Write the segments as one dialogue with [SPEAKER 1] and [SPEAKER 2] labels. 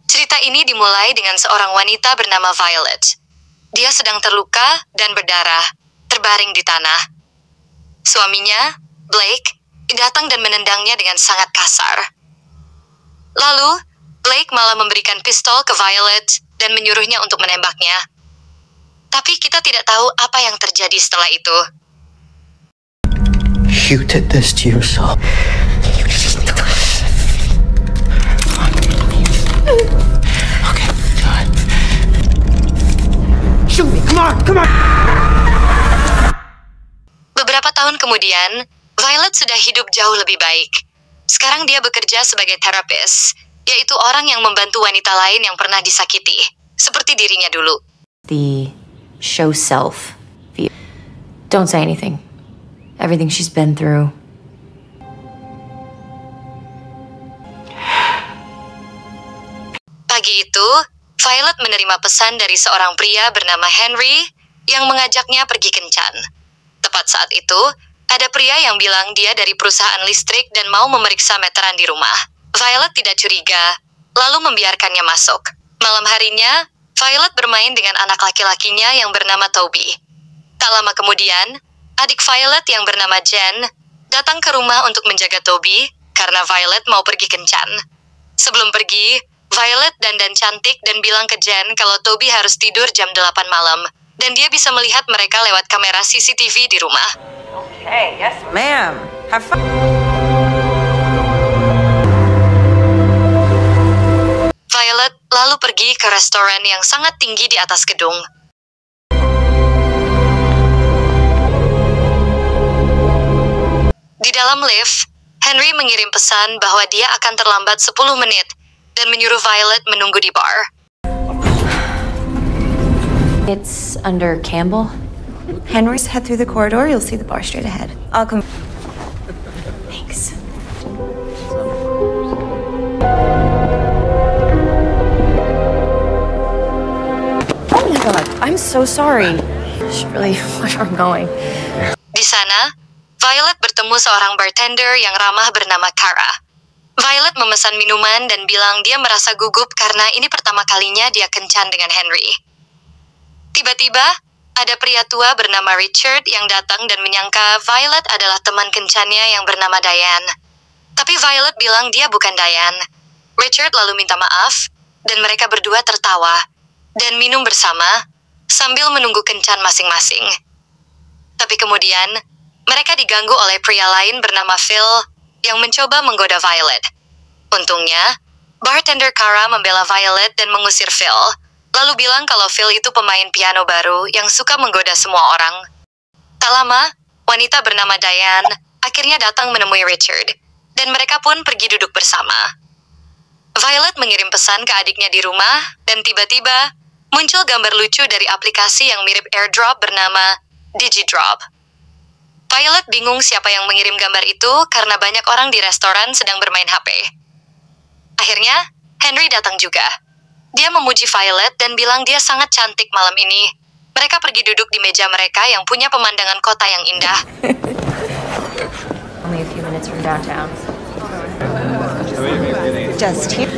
[SPEAKER 1] Cerita ini dimulai dengan seorang wanita bernama Violet. Dia sedang terluka dan berdarah, terbaring di tanah. Suaminya, Blake, datang dan menendangnya dengan sangat kasar. Lalu, Blake malah memberikan pistol ke Violet dan menyuruhnya untuk menembaknya. Tapi kita tidak tahu apa yang terjadi setelah itu.
[SPEAKER 2] You did this to yourself. Okay, good. Shoot me, come on, come on!
[SPEAKER 1] Beberapa tahun kemudian, Violet sudah hidup jauh lebih baik. Sekarang dia bekerja sebagai terapis, yaitu orang yang membantu wanita lain yang pernah disakiti, seperti dirinya dulu.
[SPEAKER 3] The show self. Don't say anything. Everything she's been through.
[SPEAKER 1] Pagi itu, Violet menerima pesan dari seorang pria bernama Henry yang mengajaknya pergi kencan. Tepat saat itu, ada pria yang bilang dia dari perusahaan listrik dan mau memeriksa meteran di rumah. Violet tidak curiga, lalu membiarkannya masuk. Malam harinya, Violet bermain dengan anak laki-lakinya yang bernama Toby. Tak lama kemudian, adik Violet yang bernama Jen datang ke rumah untuk menjaga Toby karena Violet mau pergi kencan. Sebelum pergi, Violet dandan cantik dan bilang ke Jen kalau Toby harus tidur jam 8 malam dan dia bisa melihat mereka lewat kamera CCTV di rumah.
[SPEAKER 4] Okay, yes ma'am. Have fun.
[SPEAKER 1] Violet lalu pergi ke restoran yang sangat tinggi di atas gedung. Di dalam lift, Henry mengirim pesan bahwa dia akan terlambat 10 menit dan menyuruh Violet menunggu di bar.
[SPEAKER 3] It's under Campbell.
[SPEAKER 5] Henry's head through the corridor. You'll see the bar straight ahead. I'll come.
[SPEAKER 3] Thanks. Oh my god, I'm so sorry. I should really watch where I'm going.
[SPEAKER 1] Di sana, Violet bertemu seorang bartender yang ramah bernama Kara. Violet memesan minuman dan bilang dia merasa gugup karena ini pertama kalinya dia kencan dengan Henry. Tiba-tiba, ada pria tua bernama Richard yang datang dan menyangka Violet adalah teman kencannya yang bernama Diane. Tapi Violet bilang dia bukan Diane. Richard lalu minta maaf, dan mereka berdua tertawa dan minum bersama sambil menunggu kencan masing-masing. Tapi kemudian, mereka diganggu oleh pria lain bernama Phil yang mencoba menggoda Violet. Untungnya, bartender Kara membela Violet dan mengusir Phil, lalu bilang kalau Phil itu pemain piano baru yang suka menggoda semua orang. Tak lama, wanita bernama Diane akhirnya datang menemui Richard, dan mereka pun pergi duduk bersama. Violet mengirim pesan ke adiknya di rumah, dan tiba-tiba muncul gambar lucu dari aplikasi yang mirip AirDrop bernama DigiDrop. Violet bingung siapa yang mengirim gambar itu karena banyak orang di restoran sedang bermain HP. Akhirnya, Henry datang juga. Dia memuji Violet dan bilang dia sangat cantik malam ini. Mereka pergi duduk di meja mereka yang punya pemandangan kota yang indah.
[SPEAKER 3] Only a few minutes from downtown.
[SPEAKER 5] Just here.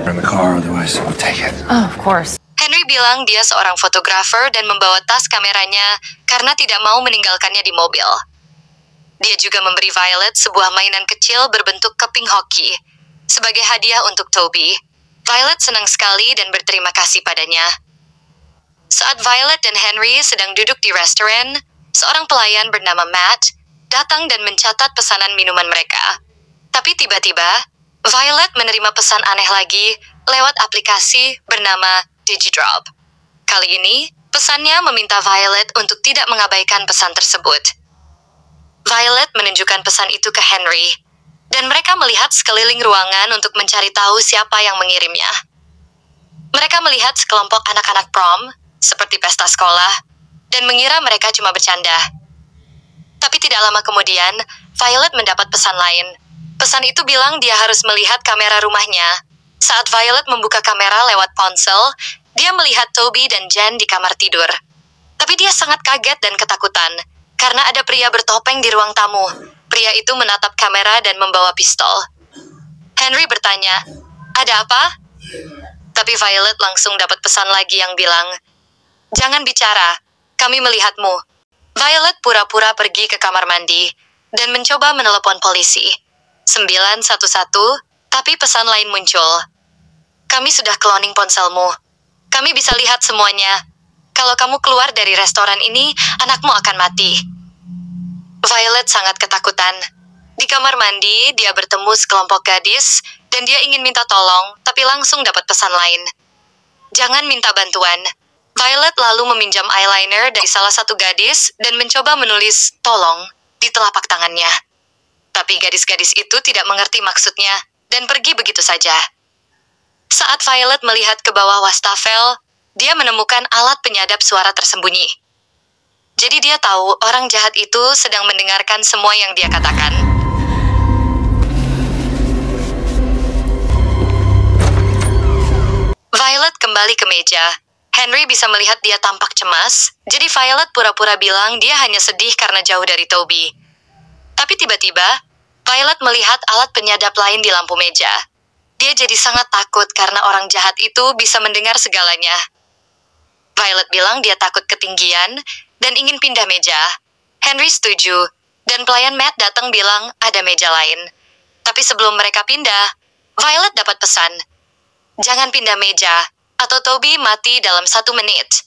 [SPEAKER 2] We're in the car, otherwise we'll take it.
[SPEAKER 3] Oh, of course.
[SPEAKER 1] Henry bilang dia seorang fotografer dan membawa tas kameranya karena tidak mau meninggalkannya di mobil. Dia juga memberi Violet sebuah mainan kecil berbentuk keping hoki. Sebagai hadiah untuk Toby, Violet senang sekali dan berterima kasih padanya. Saat Violet dan Henry sedang duduk di restoran, seorang pelayan bernama Matt datang dan mencatat pesanan minuman mereka. Tapi tiba-tiba, Violet menerima pesan aneh lagi lewat aplikasi bernama DigiDrop. Kali ini, pesannya meminta Violet untuk tidak mengabaikan pesan tersebut. Violet menunjukkan pesan itu ke Henry, dan mereka melihat sekeliling ruangan untuk mencari tahu siapa yang mengirimnya. Mereka melihat sekelompok anak-anak prom, seperti pesta sekolah, dan mengira mereka cuma bercanda. Tapi tidak lama kemudian, Violet mendapat pesan lain. Pesan itu bilang dia harus melihat kamera rumahnya. Saat Violet membuka kamera lewat ponsel, dia melihat Toby dan Jen di kamar tidur. Tapi dia sangat kaget dan ketakutan, karena ada pria bertopeng di ruang tamu. Pria itu menatap kamera dan membawa pistol. Henry bertanya, Ada apa? Tapi Violet langsung dapat pesan lagi yang bilang, "Jangan bicara, kami melihatmu." Violet pura-pura pergi ke kamar mandi dan mencoba menelepon polisi. 911, tapi pesan lain muncul. "Kami sudah cloning ponselmu. Kami bisa lihat semuanya. Kalau kamu keluar dari restoran ini, anakmu akan mati." Violet sangat ketakutan. Di kamar mandi, dia bertemu sekelompok gadis, dan dia ingin minta tolong, tapi langsung dapat pesan lain. "Jangan minta bantuan." Violet lalu meminjam eyeliner dari salah satu gadis dan mencoba menulis "tolong" di telapak tangannya. Tapi gadis-gadis itu tidak mengerti maksudnya dan pergi begitu saja. Saat Violet melihat ke bawah wastafel, dia menemukan alat penyadap suara tersembunyi. Jadi dia tahu orang jahat itu sedang mendengarkan semua yang dia katakan. Violet kembali ke meja. Henry bisa melihat dia tampak cemas, jadi Violet pura-pura bilang dia hanya sedih karena jauh dari Toby. Tapi tiba-tiba, Violet melihat alat penyadap lain di lampu meja. Dia jadi sangat takut karena orang jahat itu bisa mendengar segalanya. Violet bilang dia takut ketinggian dan ingin pindah meja. Henry setuju, dan pelayan Matt datang bilang ada meja lain. Tapi sebelum mereka pindah, Violet dapat pesan, "Jangan pindah meja, atau Toby mati dalam 1 menit."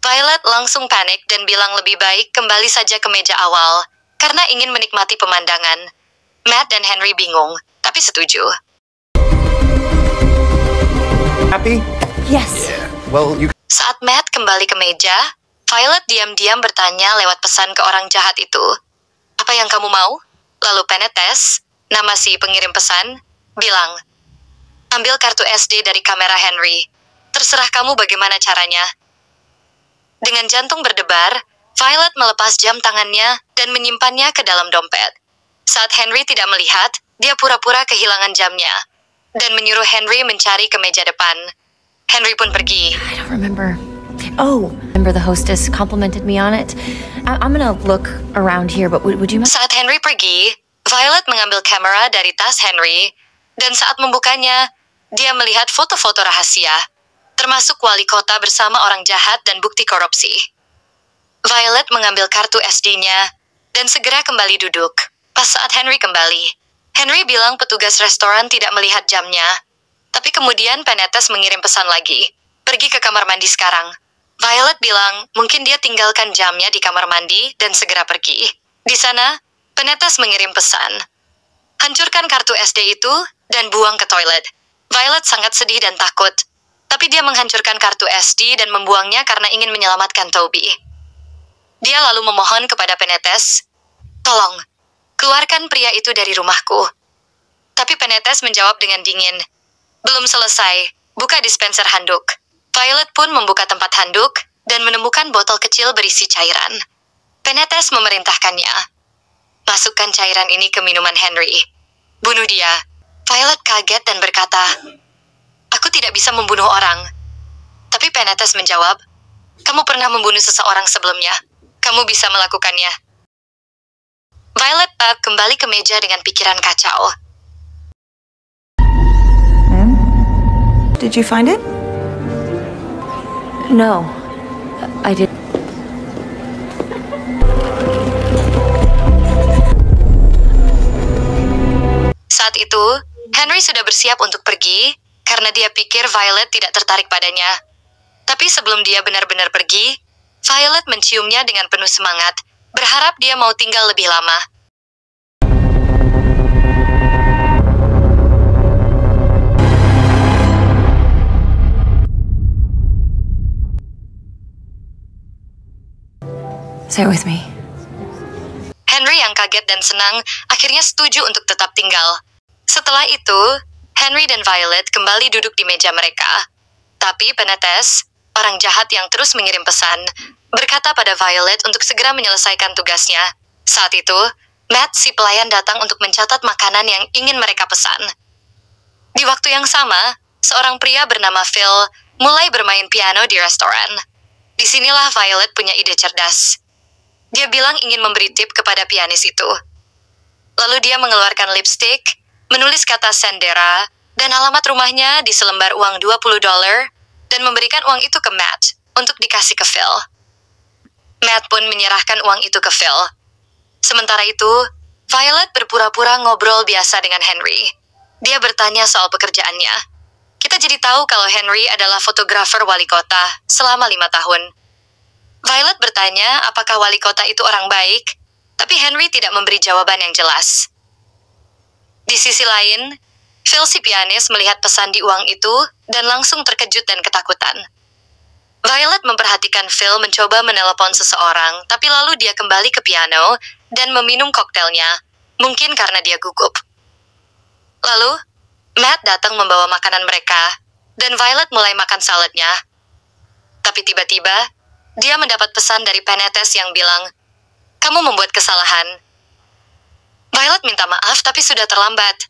[SPEAKER 1] Violet langsung panik dan bilang lebih baik kembali saja ke meja awal, karena ingin menikmati pemandangan. Matt dan Henry bingung, tapi setuju.
[SPEAKER 2] Happy?
[SPEAKER 5] Yes.
[SPEAKER 2] Well, you.
[SPEAKER 1] Saat Matt kembali ke meja, Violet diam-diam bertanya lewat pesan ke orang jahat itu, "Apa yang kamu mau?" Lalu Penetes, nama si pengirim pesan, bilang, "Ambil kartu SD dari kamera Henry. Terserah kamu bagaimana caranya." Dengan jantung berdebar, Violet melepas jam tangannya dan menyimpannya ke dalam dompet. Saat Henry tidak melihat, dia pura-pura kehilangan jamnya dan menyuruh Henry mencari ke meja depan. Henry pun pergi.
[SPEAKER 3] I don't remember. Oh, remember the hostess complimented me on it? I'm gonna look around here, but would you mind?
[SPEAKER 1] Saat Henry pergi, Violet mengambil kamera dari tas Henry, dan saat membukanya, dia melihat foto-foto rahasia, termasuk wali kota bersama orang jahat dan bukti korupsi. Violet mengambil kartu SD-nya dan segera kembali duduk. Pas saat Henry kembali, Henry bilang petugas restoran tidak melihat jamnya. Tapi kemudian Penetes mengirim pesan lagi, "Pergi ke kamar mandi sekarang." Violet bilang mungkin dia tinggalkan jamnya di kamar mandi dan segera pergi. Di sana, Penetes mengirim pesan, "Hancurkan kartu SD itu dan buang ke toilet." Violet sangat sedih dan takut, tapi dia menghancurkan kartu SD dan membuangnya karena ingin menyelamatkan Toby. Dia lalu memohon kepada Penetes, "Tolong, keluarkan pria itu dari rumahku." Tapi Penetes menjawab dengan dingin, "Belum selesai, buka dispenser handuk." Violet pun membuka tempat handuk dan menemukan botol kecil berisi cairan. Penetes memerintahkannya, "Masukkan cairan ini ke minuman Henry. Bunuh dia." Violet kaget dan berkata, "Aku tidak bisa membunuh orang." Tapi Penetes menjawab, "Kamu pernah membunuh seseorang sebelumnya. Kamu bisa melakukannya." Violet kembali ke meja dengan pikiran kacau.
[SPEAKER 5] Did you find it?
[SPEAKER 3] No, I did.
[SPEAKER 1] Saat itu, Henry sudah bersiap untuk pergi karena dia pikir Violet tidak tertarik padanya. Tapi sebelum dia benar-benar pergi, Violet menciumnya dengan penuh semangat, berharap dia mau tinggal lebih lama.
[SPEAKER 3] Stay with me.
[SPEAKER 1] Henry yang kaget dan senang akhirnya setuju untuk tetap tinggal. Setelah itu, Henry dan Violet kembali duduk di meja mereka. Tapi Penetes, orang jahat yang terus mengirim pesan, berkata pada Violet untuk segera menyelesaikan tugasnya. Saat itu, Matt si pelayan datang untuk mencatat makanan yang ingin mereka pesan. Di waktu yang sama, seorang pria bernama Phil mulai bermain piano di restoran. Disinilah Violet punya ide cerdas. Dia bilang ingin memberi tip kepada pianis itu. Lalu dia mengeluarkan lipstick, menulis kata Sandera, dan alamat rumahnya di selembar uang $20 dan memberikan uang itu ke Matt untuk dikasih ke Phil. Matt pun menyerahkan uang itu ke Phil. Sementara itu, Violet berpura-pura ngobrol biasa dengan Henry. Dia bertanya soal pekerjaannya. Kita jadi tahu kalau Henry adalah fotografer wali kota selama 5 tahun. Violet bertanya apakah wali kota itu orang baik, tapi Henry tidak memberi jawaban yang jelas. Di sisi lain, Phil si pianis melihat pesan di uang itu dan langsung terkejut dan ketakutan. Violet memperhatikan Phil mencoba menelepon seseorang, tapi lalu dia kembali ke piano dan meminum koktelnya, mungkin karena dia gugup. Lalu, Matt datang membawa makanan mereka, dan Violet mulai makan saladnya. Tapi tiba-tiba, dia mendapat pesan dari Penetes yang bilang, "Kamu membuat kesalahan." Violet minta maaf tapi sudah terlambat.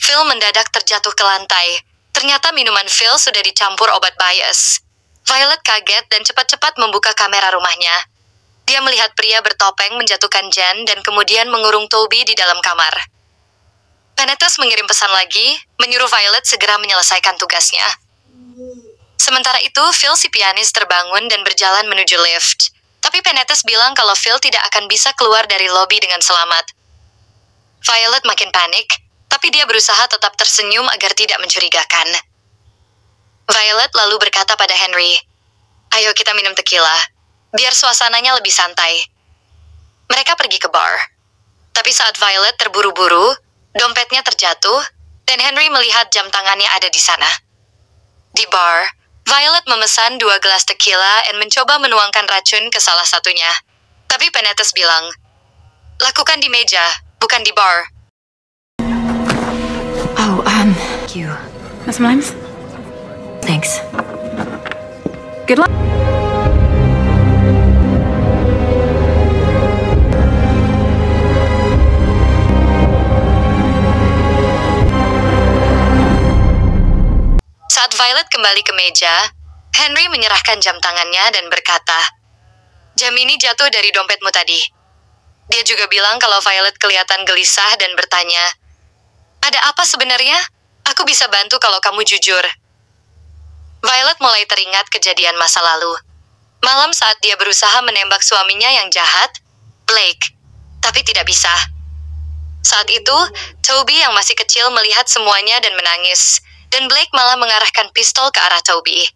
[SPEAKER 1] Phil mendadak terjatuh ke lantai. Ternyata minuman Phil sudah dicampur obat bias. Violet kaget dan cepat-cepat membuka kamera rumahnya. Dia melihat pria bertopeng menjatuhkan Jen dan kemudian mengurung Toby di dalam kamar. Penetes mengirim pesan lagi, menyuruh Violet segera menyelesaikan tugasnya. Sementara itu, Phil si pianis terbangun dan berjalan menuju lift. Tapi Penetes bilang kalau Phil tidak akan bisa keluar dari lobi dengan selamat. Violet makin panik, tapi dia berusaha tetap tersenyum agar tidak mencurigakan. Violet lalu berkata pada Henry, "Ayo kita minum tequila, biar suasananya lebih santai." Mereka pergi ke bar. Tapi saat Violet terburu-buru, dompetnya terjatuh, dan Henry melihat jam tangannya ada di sana. Di bar, Violet memesan 2 gelas tequila dan mencoba menuangkan racun ke salah satunya. Tapi Penetes bilang, "Lakukan di meja, bukan di bar."
[SPEAKER 3] Oh, thank you.
[SPEAKER 6] Some limes?
[SPEAKER 3] Thanks.
[SPEAKER 6] Good luck.
[SPEAKER 1] Saat Violet kembali ke meja, Henry menyerahkan jam tangannya dan berkata, "Jam ini jatuh dari dompetmu tadi." Dia juga bilang kalau Violet kelihatan gelisah dan bertanya, "Ada apa sebenarnya? Aku bisa bantu kalau kamu jujur." Violet mulai teringat kejadian masa lalu. Malam saat dia berusaha menembak suaminya yang jahat, Blake, tapi tidak bisa. Saat itu, Toby yang masih kecil melihat semuanya dan menangis, dan Blake malah mengarahkan pistol ke arah Toby.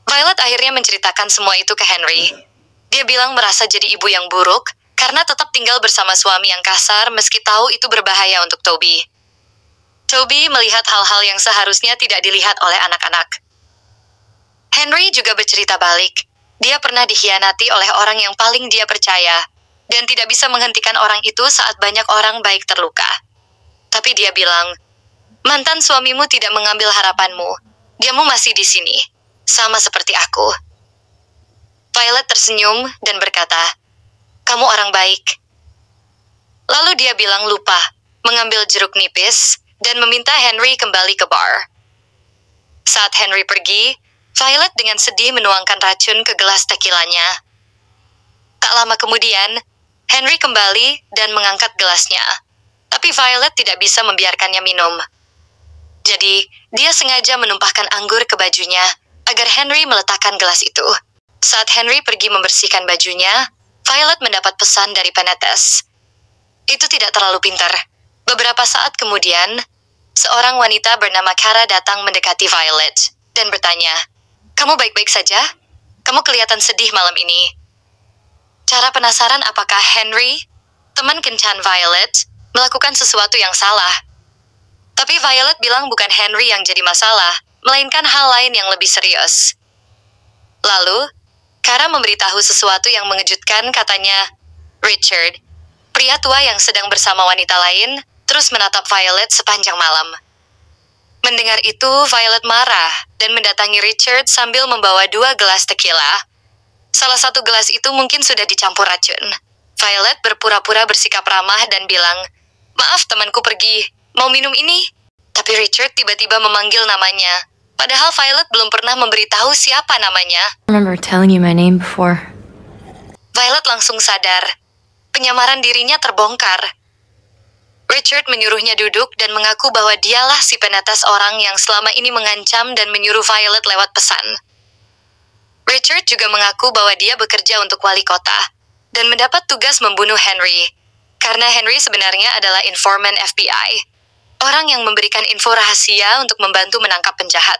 [SPEAKER 1] Violet akhirnya menceritakan semua itu ke Henry. Dia bilang merasa jadi ibu yang buruk karena tetap tinggal bersama suami yang kasar meski tahu itu berbahaya untuk Toby. Toby melihat hal-hal yang seharusnya tidak dilihat oleh anak-anak. Henry juga bercerita balik. Dia pernah dikhianati oleh orang yang paling dia percaya, dan tidak bisa menghentikan orang itu saat banyak orang baik terluka. Tapi dia bilang, "Mantan suamimu tidak mengambil harapanmu. Diamu masih di sini, sama seperti aku." Violet tersenyum dan berkata, "Kamu orang baik." Lalu dia bilang lupa, mengambil jeruk nipis, dan meminta Henry kembali ke bar. Saat Henry pergi, Violet dengan sedih menuangkan racun ke gelas tequilanya. Tak lama kemudian, Henry kembali dan mengangkat gelasnya. Tapi Violet tidak bisa membiarkannya minum. Jadi, dia sengaja menumpahkan anggur ke bajunya agar Henry meletakkan gelas itu. Saat Henry pergi membersihkan bajunya, Violet mendapat pesan dari Penetes. Itu tidak terlalu pintar. Beberapa saat kemudian, seorang wanita bernama Kara datang mendekati Violet dan bertanya, "Kamu baik-baik saja? Kamu kelihatan sedih malam ini." Cara penasaran apakah Henry, teman kencan Violet, melakukan sesuatu yang salah. Tapi Violet bilang bukan Henry yang jadi masalah, melainkan hal lain yang lebih serius. Lalu, Kara memberitahu sesuatu yang mengejutkan, katanya, Richard, pria tua yang sedang bersama wanita lain, terus menatap Violet sepanjang malam. Mendengar itu, Violet marah dan mendatangi Richard sambil membawa 2 gelas tequila. Salah satu gelas itu mungkin sudah dicampur racun. Violet berpura-pura bersikap ramah dan bilang, "Maaf, temanku pergi. Mau minum ini?" Tapi Richard tiba-tiba memanggil namanya. Padahal Violet belum pernah memberitahu siapa namanya.
[SPEAKER 3] I remember telling you my name before.
[SPEAKER 1] Violet langsung sadar. Penyamaran dirinya terbongkar. Richard menyuruhnya duduk dan mengaku bahwa dialah si penetes orang yang selama ini mengancam dan menyuruh Violet lewat pesan. Richard juga mengaku bahwa dia bekerja untuk wali kota dan mendapat tugas membunuh Henry, karena Henry sebenarnya adalah informan FBI, orang yang memberikan info rahasia untuk membantu menangkap penjahat.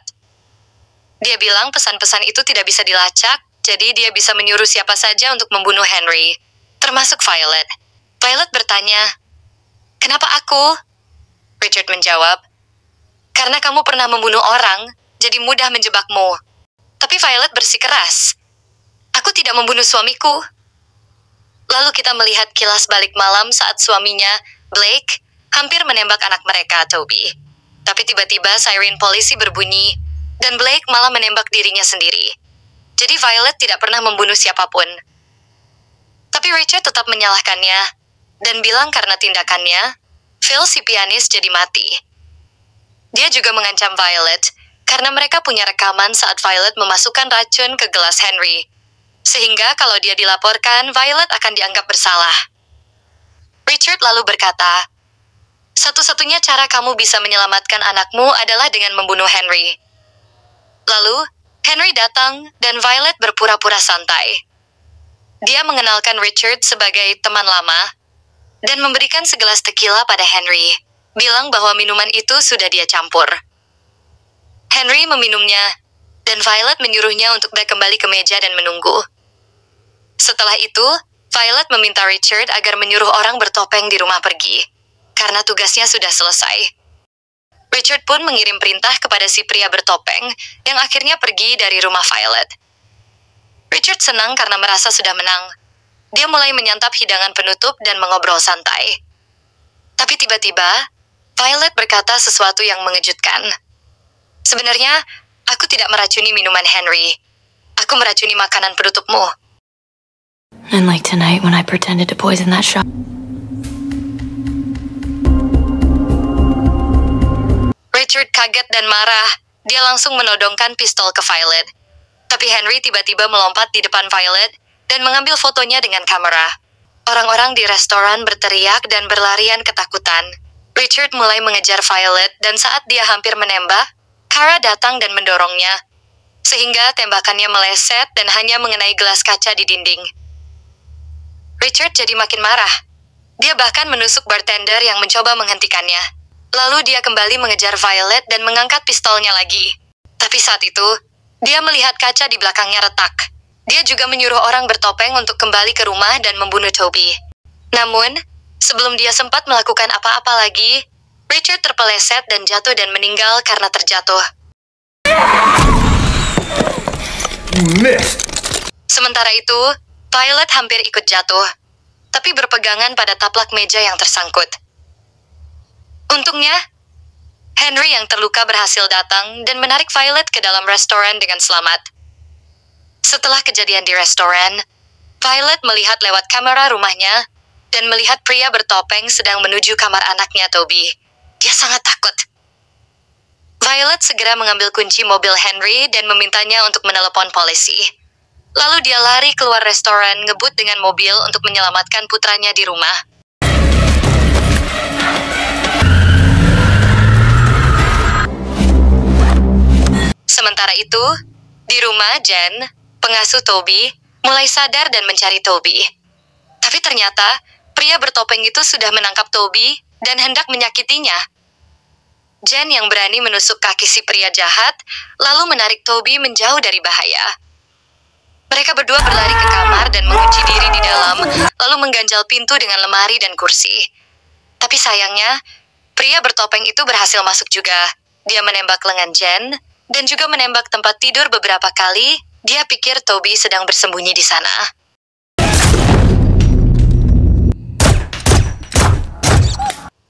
[SPEAKER 1] Dia bilang pesan-pesan itu tidak bisa dilacak, jadi dia bisa menyuruh siapa saja untuk membunuh Henry, termasuk Violet. Violet bertanya, "Kenapa aku?" Richard menjawab, "Karena kamu pernah membunuh orang, jadi mudah menjebakmu." Tapi Violet bersikeras, "Aku tidak membunuh suamiku." Lalu kita melihat kilas balik malam saat suaminya, Blake, hampir menembak anak mereka, Toby. Tapi tiba-tiba siren polisi berbunyi, dan Blake malah menembak dirinya sendiri. Jadi Violet tidak pernah membunuh siapapun. Tapi Richard tetap menyalahkannya, dan bilang karena tindakannya, Phil si pianis jadi mati. Dia juga mengancam Violet, karena mereka punya rekaman saat Violet memasukkan racun ke gelas Henry. Sehingga kalau dia dilaporkan, Violet akan dianggap bersalah. Richard lalu berkata, "Satu-satunya cara kamu bisa menyelamatkan anakmu adalah dengan membunuh Henry." Lalu, Henry datang dan Violet berpura-pura santai. Dia mengenalkan Richard sebagai teman lama dan memberikan segelas tequila pada Henry, bilang bahwa minuman itu sudah dia campur. Henry meminumnya, dan Violet menyuruhnya untuk kembali ke meja dan menunggu. Setelah itu, Violet meminta Richard agar menyuruh orang bertopeng di rumah pergi, karena tugasnya sudah selesai. Richard pun mengirim perintah kepada si pria bertopeng yang akhirnya pergi dari rumah Violet. Richard senang karena merasa sudah menang. Dia mulai menyantap hidangan penutup dan mengobrol santai. Tapi tiba-tiba, Violet berkata sesuatu yang mengejutkan. "Sebenarnya, aku tidak meracuni minuman Henry. Aku meracuni makanan penutupmu."
[SPEAKER 3] And like tonight when I pretended to poison that shop.
[SPEAKER 1] Richard kaget dan marah. Dia langsung menodongkan pistol ke Violet. Tapi Henry tiba-tiba melompat di depan Violet dan mengambil fotonya dengan kamera. Orang-orang di restoran berteriak dan berlarian ketakutan. Richard mulai mengejar Violet dan saat dia hampir menembak, Kara datang dan mendorongnya, sehingga tembakannya meleset dan hanya mengenai gelas kaca di dinding. Richard jadi makin marah. Dia bahkan menusuk bartender yang mencoba menghentikannya. Lalu dia kembali mengejar Violet dan mengangkat pistolnya lagi. Tapi saat itu, dia melihat kaca di belakangnya retak. Dia juga menyuruh orang bertopeng untuk kembali ke rumah dan membunuh Toby. Namun, sebelum dia sempat melakukan apa-apa lagi, Richard terpeleset dan jatuh dan meninggal karena terjatuh. Sementara itu, Violet hampir ikut jatuh, tapi berpegangan pada taplak meja yang tersangkut. Untungnya, Henry yang terluka berhasil datang dan menarik Violet ke dalam restoran dengan selamat. Setelah kejadian di restoran, Violet melihat lewat kamera rumahnya dan melihat pria bertopeng sedang menuju kamar anaknya Toby. Dia sangat takut. Violet segera mengambil kunci mobil Henry dan memintanya untuk menelepon polisi. Lalu dia lari keluar restoran ngebut dengan mobil untuk menyelamatkan putranya di rumah. Sementara itu, di rumah Jen, pengasuh Toby, mulai sadar dan mencari Toby. Tapi ternyata, pria bertopeng itu sudah menangkap Toby dan hendak menyakitinya. Jen yang berani menusuk kaki si pria jahat, lalu menarik Toby menjauh dari bahaya. Mereka berdua berlari ke kamar dan mengunci diri di dalam, lalu mengganjal pintu dengan lemari dan kursi. Tapi sayangnya, pria bertopeng itu berhasil masuk juga. Dia menembak lengan Jen, dan juga menembak tempat tidur beberapa kali. Dia pikir Toby sedang bersembunyi di sana.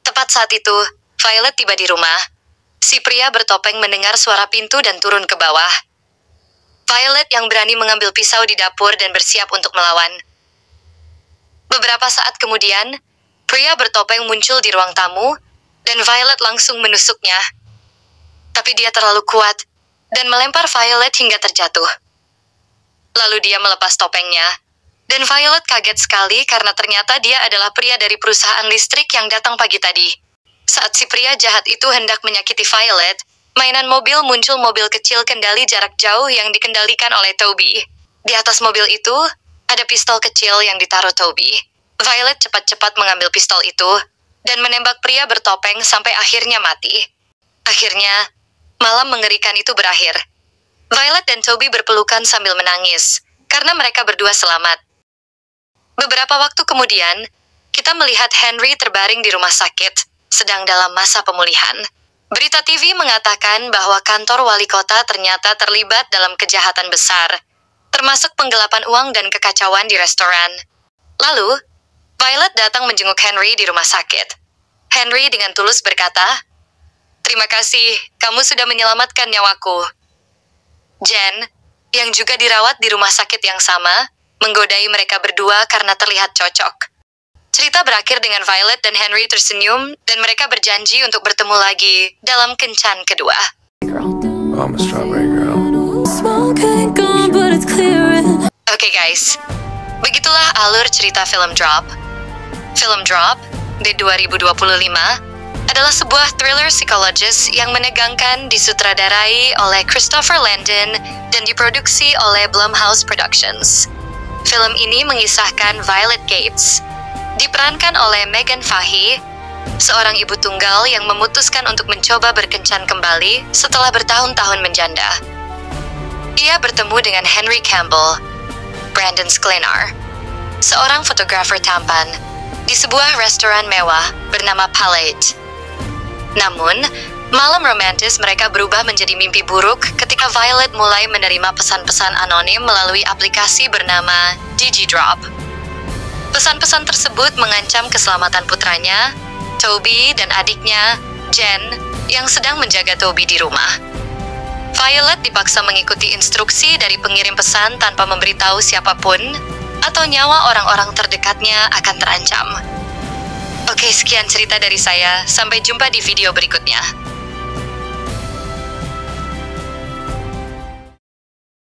[SPEAKER 1] Tepat saat itu, Violet tiba di rumah. Si pria bertopeng mendengar suara pintu dan turun ke bawah. Violet yang berani mengambil pisau di dapur dan bersiap untuk melawan. Beberapa saat kemudian, pria bertopeng muncul di ruang tamu, dan Violet langsung menusuknya. Tapi dia terlalu kuat, dan melempar Violet hingga terjatuh. Lalu dia melepas topengnya, Dan Violet kaget sekali karena ternyata dia adalah pria dari perusahaan listrik yang datang pagi tadi. Saat si pria jahat itu hendak menyakiti Violet, mainan mobil muncul mobil kecil kendali jarak jauh yang dikendalikan oleh Toby. Di atas mobil itu, ada pistol kecil yang ditaruh Toby. Violet cepat-cepat mengambil pistol itu dan menembak pria bertopeng sampai akhirnya mati. Akhirnya, malam mengerikan itu berakhir. Violet dan Toby berpelukan sambil menangis karena mereka berdua selamat. Beberapa waktu kemudian, kita melihat Henry terbaring di rumah sakit, sedang dalam masa pemulihan. Berita TV mengatakan bahwa kantor wali kota ternyata terlibat dalam kejahatan besar, termasuk penggelapan uang dan kekacauan di restoran. Lalu, Violet datang menjenguk Henry di rumah sakit. Henry dengan tulus berkata, "Terima kasih, kamu sudah menyelamatkan nyawaku." Jen, yang juga dirawat di rumah sakit yang sama, menggodai mereka berdua karena terlihat cocok. Cerita berakhir dengan Violet dan Henry tersenyum dan mereka berjanji untuk bertemu lagi dalam kencan kedua.
[SPEAKER 2] I'm a strawberry girl.
[SPEAKER 1] Oke guys, begitulah alur cerita film Drop. Film Drop di 2025 adalah sebuah thriller psikologis yang menegangkan, disutradarai oleh Christopher Landon dan diproduksi oleh Blumhouse Productions. Film ini mengisahkan Violet Gates, diperankan oleh Megan Fahey, seorang ibu tunggal yang memutuskan untuk mencoba berkencan kembali setelah bertahun-tahun menjanda. Ia bertemu dengan Henry Campbell, Brandon Sklenar, seorang fotografer tampan, di sebuah restoran mewah bernama Palette. Namun, malam romantis mereka berubah menjadi mimpi buruk ketika Violet mulai menerima pesan-pesan anonim melalui aplikasi bernama DigiDrop. Pesan-pesan tersebut mengancam keselamatan putranya, Toby, dan adiknya, Jen, yang sedang menjaga Toby di rumah. Violet dipaksa mengikuti instruksi dari pengirim pesan tanpa memberitahu siapapun, atau nyawa orang-orang terdekatnya akan terancam. Oke, sekian cerita dari saya. Sampai jumpa di video berikutnya.